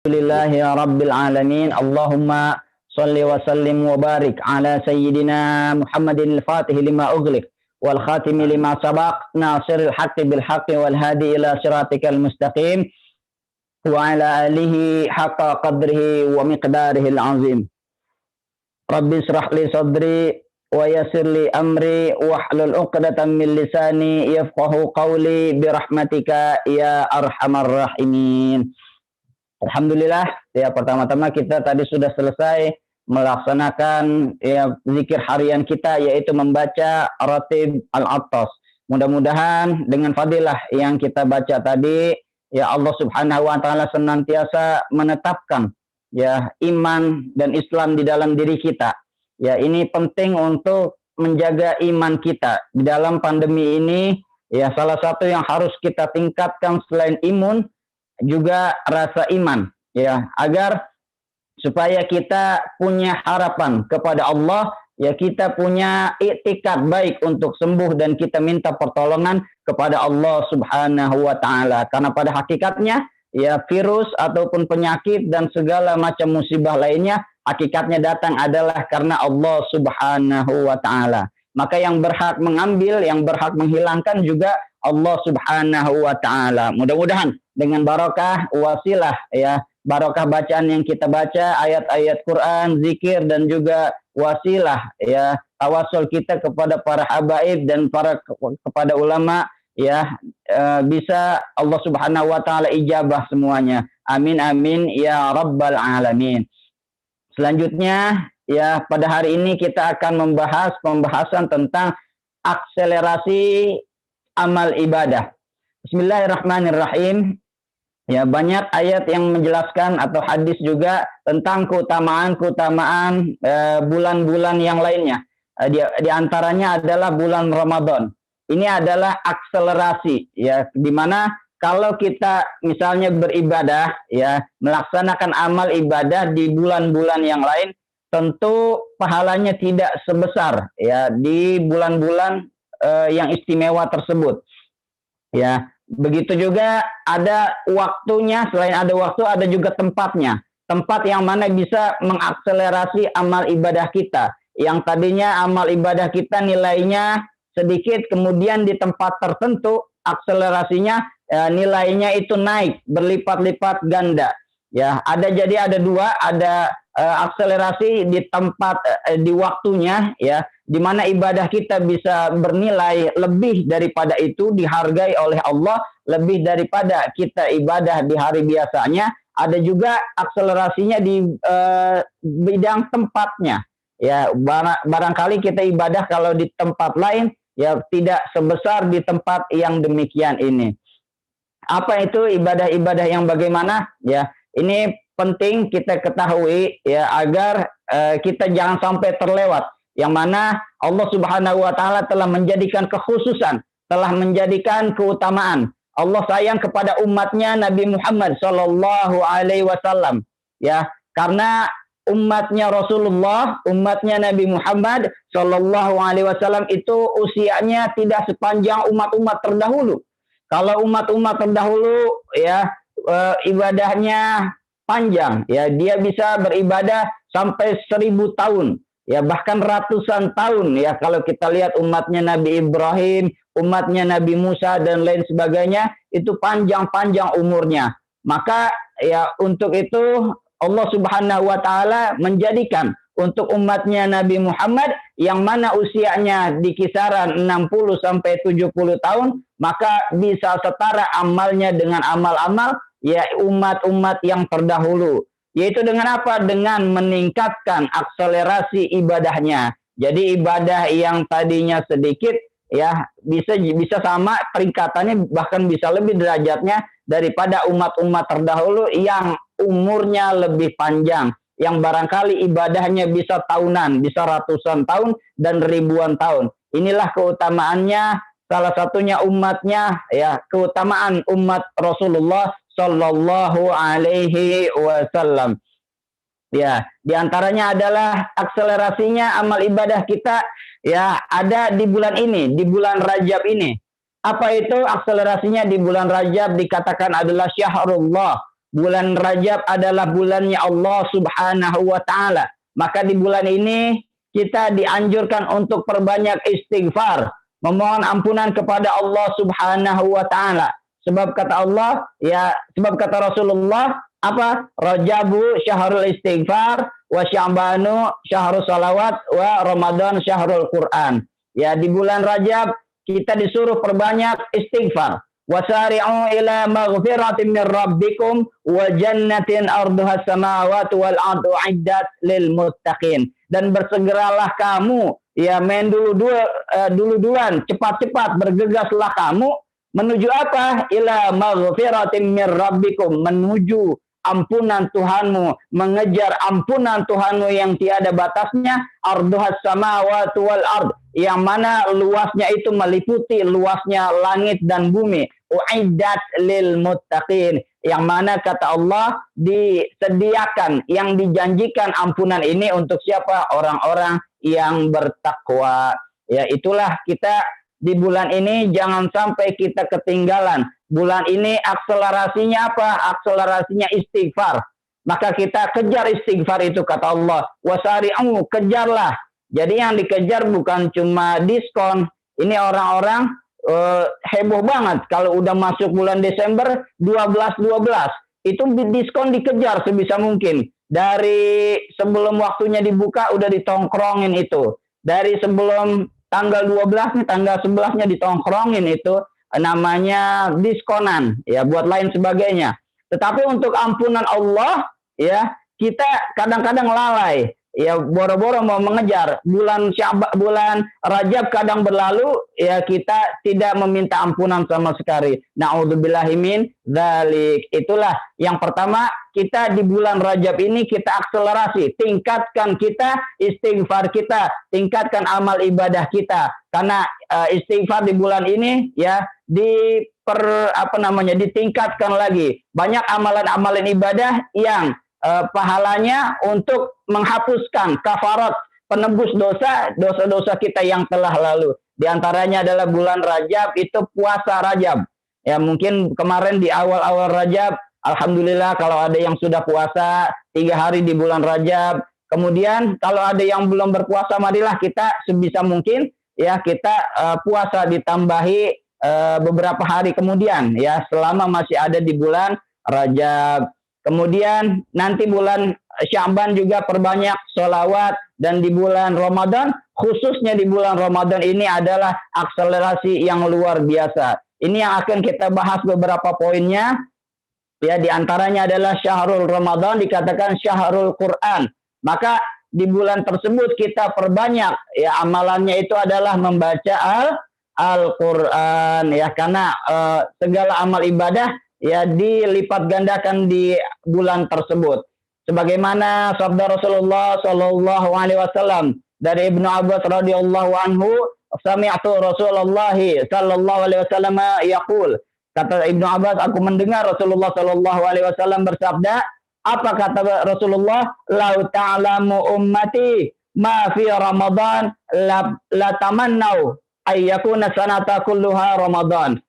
Alhamdulillahi Rabbil Alamin. Allahumma salli wa sallim wa barik ala sayyidina Muhammadin al-fatih lima ughliq wal khatimi lima sabaq nasiril haqqi bil haqqi wal hadi ila siratikal mustaqim wa ala alihi haqqa qadrihi wa miqdarihi al-azim. Rabbi israh li sadri wa yassir li amri wahlul 'uqdatam min lisani yafqahu qawli bi rahmatika ya arhamar rahimin. Alhamdulillah, ya pertama-tama kita tadi sudah selesai melaksanakan ya zikir harian kita, yaitu membaca Ratib Al-Attas. Mudah-mudahan dengan fadilah yang kita baca tadi, ya Allah Subhanahu wa taala senantiasa menetapkan ya iman dan Islam di dalam diri kita. Ya, ini penting untuk menjaga iman kita di dalam pandemi ini. Ya, salah satu yang harus kita tingkatkan selain imun juga rasa iman, ya, agar supaya kita punya harapan kepada Allah, ya, kita punya iktikad baik untuk sembuh dan kita minta pertolongan kepada Allah Subhanahu wa taala. Karena pada hakikatnya ya virus ataupun penyakit dan segala macam musibah lainnya hakikatnya datang adalah karena Allah Subhanahu wa taala. Maka yang berhak mengambil, yang berhak menghilangkan juga Allah Subhanahu wa taala. Mudah-mudahan dengan barokah wasilah ya, barokah bacaan yang kita baca, ayat-ayat Quran, zikir dan juga wasilah ya, tawasul kita kepada para habaib dan kepada ulama ya, bisa Allah Subhanahu wa taala ijabah semuanya. Amin amin ya rabbal alamin. Selanjutnya ya, pada hari ini kita akan membahas pembahasan tentang akselerasi amal ibadah. Bismillahirrahmanirrahim. Ya, banyak ayat yang menjelaskan atau hadis juga tentang keutamaan bulan-bulan yang lainnya. Di antaranya adalah bulan Ramadan. Ini adalah akselerasi ya, di mana kalau kita misalnya beribadah ya, melaksanakan amal ibadah di bulan-bulan yang lain, tentu pahalanya tidak sebesar ya di bulan-bulan yang istimewa tersebut. Ya, begitu juga ada waktunya, selain ada waktu ada juga tempatnya. Tempat yang mana bisa mengakselerasi amal ibadah kita. Yang tadinya amal ibadah kita nilainya sedikit, kemudian di tempat tertentu akselerasinya nilainya itu naik berlipat-lipat ganda. Ya, ada dua, ada akselerasi di tempat di waktunya ya, di mana ibadah kita bisa bernilai lebih daripada itu, dihargai oleh Allah lebih daripada kita ibadah di hari biasanya. Ada juga akselerasinya di bidang tempatnya. Ya, barangkali kita ibadah kalau di tempat lain ya tidak sebesar di tempat yang demikian ini. Apa itu ibadah-ibadah yang bagaimana? Ya, ini penting kita ketahui ya, agar kita jangan sampai terlewat. Yang mana Allah Subhanahu wa taala telah menjadikan kekhususan, telah menjadikan keutamaan. Allah sayang kepada umatnya Nabi Muhammad sallallahu alaihi wasallam ya, karena umatnya Rasulullah, umatnya Nabi Muhammad sallallahu alaihi wasallam itu usianya tidak sepanjang umat-umat terdahulu. Kalau umat-umat terdahulu ya ibadahnya panjang ya, dia bisa beribadah sampai 1000 tahun ya, bahkan ratusan tahun ya. Kalau kita lihat umatnya Nabi Ibrahim, umatnya Nabi Musa dan lain sebagainya, itu panjang-panjang umurnya. Maka ya untuk itu Allah Subhanahu wa taala menjadikan untuk umatnya Nabi Muhammad yang mana usianya di kisaran 60 sampai 70 tahun, maka bisa setara amalnya dengan amal-amal ya umat-umat yang terdahulu. Yaitu dengan apa? Dengan meningkatkan akselerasi ibadahnya. Jadi ibadah yang tadinya sedikit ya bisa sama peringkatannya, bahkan bisa lebih derajatnya daripada umat-umat terdahulu yang umurnya lebih panjang, yang barangkali ibadahnya bisa tahunan, bisa ratusan tahun dan ribuan tahun. Inilah keutamaannya, salah satunya umatnya ya, keutamaan umat Rasulullah sallallahu alaihi wasallam. Ya, diantaranya adalah akselerasinya amal ibadah kita ya ada di bulan ini, di bulan Rajab ini. Apa itu akselerasinya di bulan Rajab? Dikatakan adalah syahrullah, Bulan Rajab adalah bulannya Allah Subhanahu wa taala. Maka di bulan ini kita dianjurkan untuk perbanyak istighfar, memohon ampunan kepada Allah Subhanahu wa taala. Sebab kata Allah, ya, sebab kata Rasulullah, apa? Rajabu syahrul istighfar, wa Sya'banu syahrul salawat, wa Ramadan syahrul Quran. Ya, di bulan Rajab kita disuruh perbanyak istighfar. Wasari'u ila maghfiratin min rabbikum wa jannatin arduha samawati wal ardu iddat lil muttaqin. Dan bersegeralah kamu, ya, main duluan, cepat-cepat bergegaslah kamu menuju apa? Ila maghfiratin min rabbikum, menuju ampunan Tuhanmu, mengejar ampunan Tuhanmu yang tiada batasnya, arduhas samawati wal ard, yang mana luasnya itu meliputi luasnya langit dan bumi. Uiddat lil muttaqin, yang mana kata Allah disediakan, yang dijanjikan ampunan ini untuk siapa? Orang-orang yang bertakwa. Ya, itulah kita di bulan ini jangan sampai kita ketinggalan. Bulan ini akselerasinya apa? Akselerasinya istighfar. Maka kita kejar istighfar itu kata Allah. Wasari'u, kejarlah. Jadi yang dikejar bukan cuma diskon. Ini orang-orang heboh banget kalau udah masuk bulan Desember 12 itu diskon dikejar sebisa mungkin. Dari sebelum waktunya dibuka udah ditongkrongin itu. Dari sebelum tanggal 12 nih, tanggal 11-nya ditongkrongin itu, namanya diskonan, ya, buat lain sebagainya. Tetapi untuk ampunan Allah, ya, kita kadang-kadang lalai. Ya, boro-boro mau mengejar bulan Rajab kadang berlalu, ya, kita tidak meminta ampunan sama sekali. Na'udzubillahi min dzalik. Itulah yang pertama, kita di bulan Rajab ini kita akselerasi, tingkatkan kita istighfar kita, tingkatkan amal ibadah kita. Karena istighfar di bulan ini, ya, ditingkatkan lagi. Banyak amalan-amalan ibadah yang pahalanya untuk menghapuskan kafarat, penebus dosa-dosa kita yang telah lalu. Di antaranya adalah bulan Rajab itu puasa Rajab. Ya, mungkin kemarin di awal-awal Rajab, alhamdulillah kalau ada yang sudah puasa 3 hari di bulan Rajab. Kemudian kalau ada yang belum berpuasa, marilah kita sebisa mungkin, ya, kita puasa ditambahi beberapa hari kemudian, ya, selama masih ada di bulan Rajab. Kemudian nanti bulan Sya'ban juga perbanyak sholawat, dan di bulan Ramadan, khususnya di bulan Ramadan ini adalah akselerasi yang luar biasa. Ini yang akan kita bahas beberapa poinnya. Ya, di antaranya adalah syahrul Ramadan, dikatakan syahrul Quran. Maka di bulan tersebut kita perbanyak, ya, amalannya itu adalah membaca Al-Quran, ya, karena segala amal ibadah, ya, dilipat gandakan di bulan tersebut. Sebagaimana sabda Rasulullah Shallallahu Alaihi Wasallam dari Ibnu Abbas radhiyallahu anhu, sami'tu Rasulullah Shallallahu Alaihi Wasallam yaqul, kata Ibnu Abbas, aku mendengar Rasulullah Shallallahu Alaihi Wasallam bersabda. Apa kata Rasulullah? Lau ta'lamu ummati ma fi Ramadan la tamannau ayyakuna sanata kulluha Ramadan.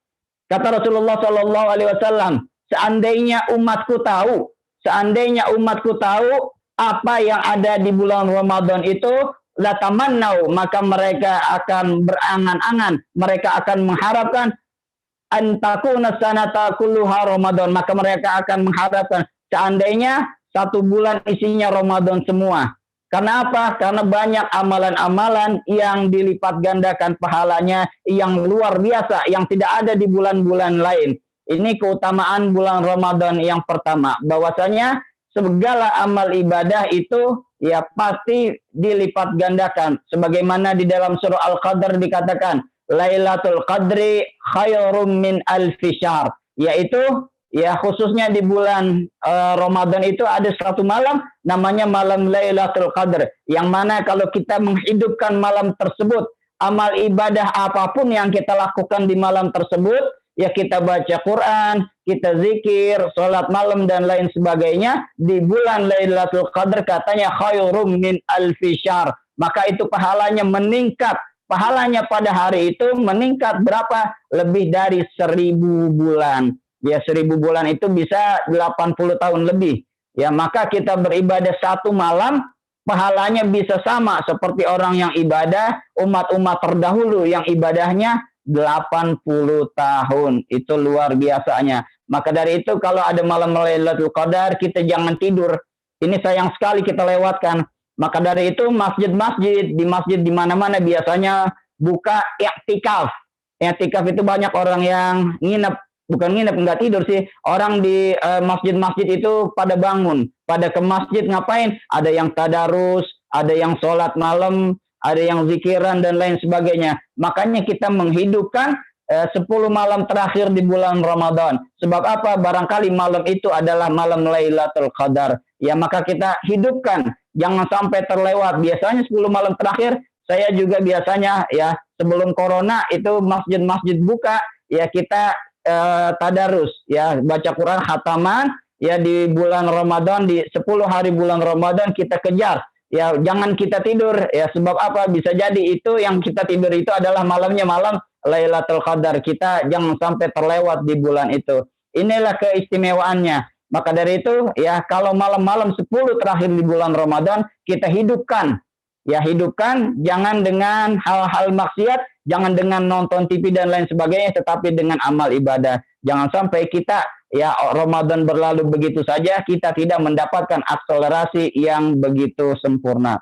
Kata Rasulullah Shallallahu Alaihi Wasallam, seandainya umatku tahu apa yang ada di bulan Ramadan itu, latamannau, maka mereka akan berangan-angan, mereka akan mengharapkan antakuna sanata kulluha Ramadan, maka mereka akan mengharapkan seandainya satu bulan isinya Ramadan semua. Karena apa? Karena banyak amalan-amalan yang dilipat gandakan pahalanya yang luar biasa, yang tidak ada di bulan-bulan lain. Ini keutamaan bulan Ramadan yang pertama. Bahwasanya segala amal ibadah itu, ya, pasti dilipat gandakan. Sebagaimana di dalam surah Al-Qadr dikatakan, Lailatul Qadri khairum min alfi syahr. Yaitu, ya, khususnya di bulan Ramadan itu ada satu malam namanya malam Lailatul Qadar, yang mana kalau kita menghidupkan malam tersebut, amal ibadah apapun yang kita lakukan di malam tersebut, ya, kita baca Quran, kita zikir, sholat malam dan lain sebagainya, di bulan Lailatul Qadar katanya khairum min alfi syahr, maka itu pahalanya meningkat. Pahalanya pada hari itu meningkat berapa? Lebih dari 1000 bulan. Ya 1000 bulan itu bisa 80 tahun lebih. Ya maka kita beribadah satu malam pahalanya bisa sama seperti orang yang ibadah umat-umat terdahulu yang ibadahnya 80 tahun. Itu luar biasanya. Maka dari itu kalau ada malam Lailatul Qadar kita jangan tidur. Ini sayang sekali kita lewatkan. Maka dari itu masjid-masjid di mana-mana biasanya buka i'tikaf. I'tikaf itu banyak orang yang nginep, bukan nginep, nggak tidur sih. Orang di masjid-masjid itu pada bangun, pada ke masjid ngapain? Ada yang tadarus, ada yang sholat malam, ada yang zikiran dan lain sebagainya. Makanya kita menghidupkan 10 malam terakhir di bulan Ramadan. Sebab apa? Barangkali malam itu adalah malam Lailatul Qadar. Ya maka kita hidupkan, jangan sampai terlewat. Biasanya 10 malam terakhir, saya juga biasanya ya sebelum corona itu masjid-masjid buka, ya kita tadarus, ya baca Quran khataman, ya di bulan Ramadan, di 10 hari bulan Ramadan kita kejar. Ya jangan kita tidur, ya sebab apa? Bisa jadi itu yang kita tidur itu adalah malamnya malam Lailatul Qadar. Kita jangan sampai terlewat di bulan itu. Inilah keistimewaannya. Maka dari itu ya kalau malam-malam 10 terakhir di bulan Ramadan kita hidupkan. Ya hidupkan, jangan dengan hal-hal maksiat, jangan dengan nonton TV dan lain sebagainya, tetapi dengan amal ibadah. Jangan sampai kita ya Ramadan berlalu begitu saja, kita tidak mendapatkan akselerasi yang begitu sempurna.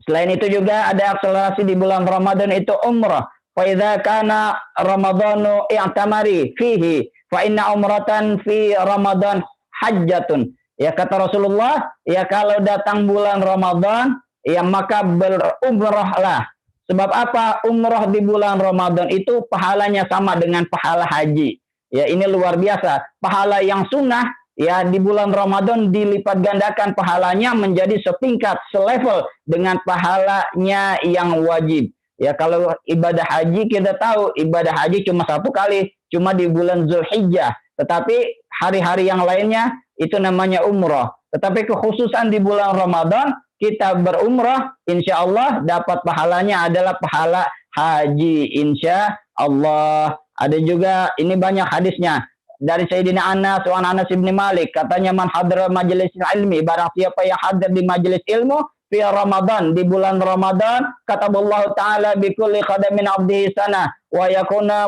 Selain itu juga ada akselerasi di bulan Ramadan itu umrah. Fa idza kana Ramadhanu i'tamari fihi fa inna umratan fi Ramadan hajjatun. Ya kata Rasulullah, ya kalau datang bulan Ramadan, ya maka berumrahlah. Sebab apa? Umrah di bulan Ramadan itu pahalanya sama dengan pahala haji. Ya ini luar biasa. Pahala yang sunnah ya di bulan Ramadan dilipat gandakan pahalanya menjadi setingkat, selevel dengan pahalanya yang wajib. Ya kalau ibadah haji kita tahu ibadah haji cuma satu kali, cuma di bulan Zulhijjah. Tetapi hari-hari yang lainnya itu namanya umrah. Tetapi kekhususan di bulan Ramadan kita berumrah, insya Allah dapat pahalanya adalah pahala haji, insya Allah. Ada juga ini banyak hadisnya dari Sayyidina Anas wa Anas bin Malik, katanya man hadra majelis ilmi, barang siapa yang hadir di majelis ilmu fi Ramadan, di bulan Ramadan, kataballahu taala bi kulli qadamin abdihi sana wa yakuna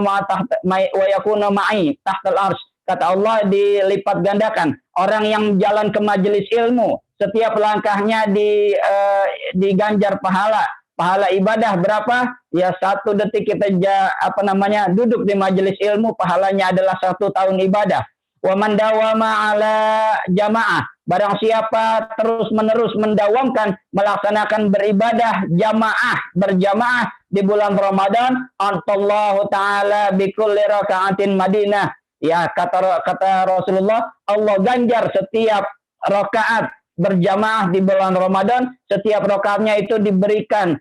ma'i tahtal arsy. Kata Allah dilipat gandakan orang yang jalan ke majelis ilmu, setiap langkahnya diganjar pahala. Pahala ibadah berapa? Ya 1 detik kita duduk di majelis ilmu, pahalanya adalah 1 tahun ibadah. Wa man dawama ala jamaah, barang siapa terus-menerus mendawamkan melaksanakan beribadah berjamaah di bulan Ramadan, antallahu taala bi kulli raka'atin Madinah. Ya kata Rasulullah, Allah ganjar setiap rakaat berjamaah di bulan Ramadan, setiap rakaatnya itu diberikan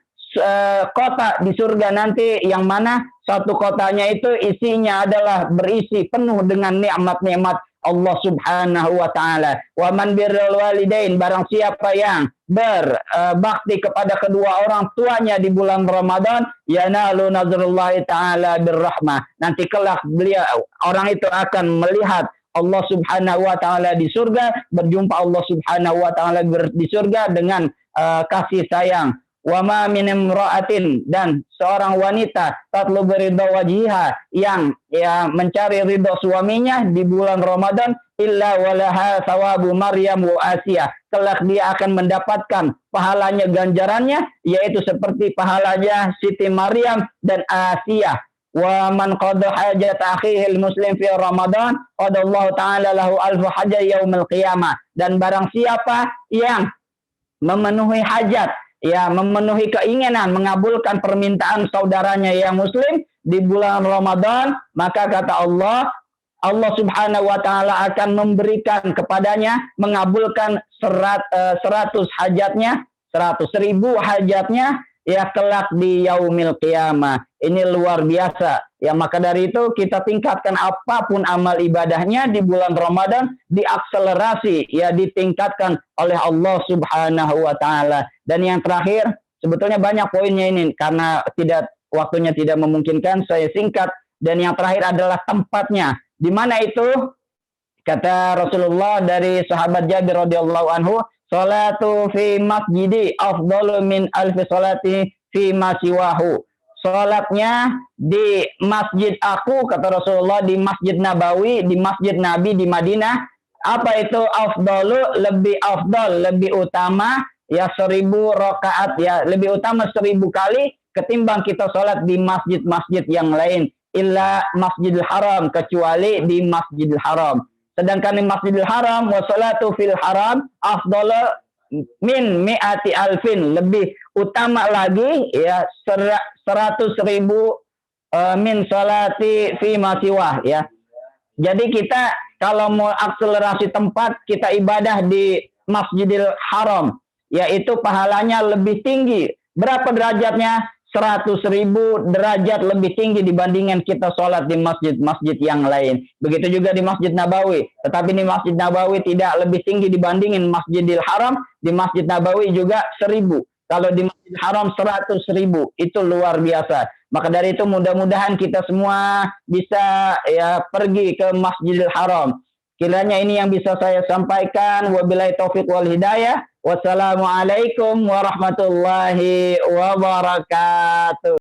kota di surga nanti, yang mana satu kotanya itu isinya adalah berisi penuh dengan nikmat-nikmat Allah Subhanahu wa taala. Wa man birrul walidain, barang siapa yang berbakti kepada kedua orang tuanya di bulan Ramadan, yanalu nazrullahi taala birrahmah. Nanti kelak orang itu akan melihat Allah Subhanahu wa taala di surga, berjumpa Allah Subhanahu wa taala di surga dengan kasih sayang. Wa ma min imra'atin, dan seorang wanita tatlubu ridha wajhiha, yang mencari ridha suaminya di bulan Ramadan, illa walaha thawabu Maryam wa Asiyah, kelak dia akan mendapatkan pahalanya, ganjarannya, yaitu seperti pahalanya Siti Maryam dan Asiyah. Wa man qada hajat akhihi muslim fi Ramadan qadallahu ta'ala lahu alfu hajat yaumil qiyamah, dan barang siapa yang memenuhi hajat, ya memenuhi keinginan, mengabulkan permintaan saudaranya yang muslim di bulan Ramadan, maka kata Allah Subhanahu wa taala akan memberikan kepadanya, mengabulkan 100 hajatnya, 100.000 hajatnya, ya kelak di yaumil qiyamah. Ini luar biasa. Ya maka dari itu kita tingkatkan apapun amal ibadahnya di bulan Ramadan, diakselerasi, ya ditingkatkan oleh Allah Subhanahu wa taala. Dan yang terakhir, sebetulnya banyak poinnya ini, karena waktunya tidak memungkinkan, saya singkat. Dan yang terakhir adalah tempatnya. Di mana itu? Kata Rasulullah dari sahabat Jabir radhiyallahu anhu, "Salatu fi masjidi afdalu min alfi salati fi ma siwahu." Salatnya di masjid aku, kata Rasulullah, di Masjid Nabawi, di Masjid Nabi di Madinah, apa itu afdalu? Lebih afdal, lebih utama, ya 1000 rakaat, ya lebih utama 1000 kali ketimbang kita salat di masjid-masjid yang lain. Illa Masjidil Haram, kecuali di Masjidil Haram. Sedangkan di Masjidil Haram, wa salatu fil haram afdalu min mi'ati alfin, lebih utama lagi, ya 100.000 min salati fi masiwah, ya. Jadi kita kalau mau akselerasi tempat, kita ibadah di Masjidil Haram, yaitu pahalanya lebih tinggi. Berapa derajatnya? 100.000 derajat lebih tinggi dibandingkan kita sholat di masjid-masjid yang lain. Begitu juga di Masjid Nabawi. Tetapi di Masjid Nabawi tidak lebih tinggi dibandingin Masjidil Haram. Di Masjid Nabawi juga 1000. Kalau di Masjid Haram 100.000. Itu luar biasa. Maka dari itu mudah-mudahan kita semua bisa ya pergi ke Masjidil Haram. Kiranya ini yang bisa saya sampaikan. Wabillahi taufiq wal hidayah. Wassalamualaikum warahmatullahi wabarakatuh.